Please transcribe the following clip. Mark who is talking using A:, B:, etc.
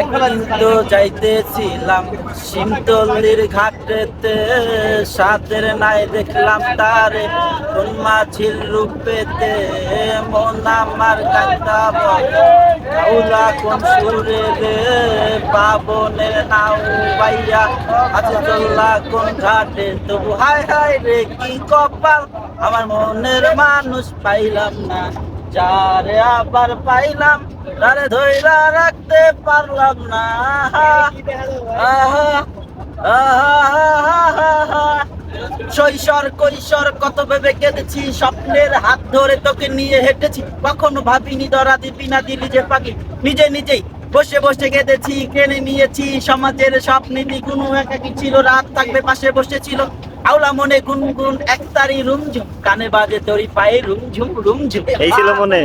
A: একদিন তো যাইতেছিলাম শিমতলির ঘাটেতে, সাথের নাই দেখলাম তারে কোন মাছির রূপেতে। মন আমার কান্দা বলে আউলা কোন সুরে রে, পাবনের নাও বাইয়া আছে চল্লা কোন ঘাটে। তবু হায় হায় রে কি কপাল, আমার মনের মানুষ পাইলাম না, যারে আবার পাইলাম তারে ধইরা রাখতে পারলাম না। আহা, আহা, শৈশর কৈশোর কত ভেবে কেঁদেছি, স্বপ্নের হাত ধরে তোকে নিয়ে হেঁটেছি। কখনো ভাবিনি ধরা দিবি না, দিলি যে পাখি নিজে নিজেই বসে বসে কেঁদেছি। কেড়ে নিয়েছি সমাজের সব নীতি, কোনো একাকি ছিল, রাত থাকবে পাশে বসেছিল। আওলা মনে গুনগুন একতারি রুমঝুম, কানে বাজে তোরি পায়ে রুমঝুম রুমঝুম।
B: এই ছিল মনে।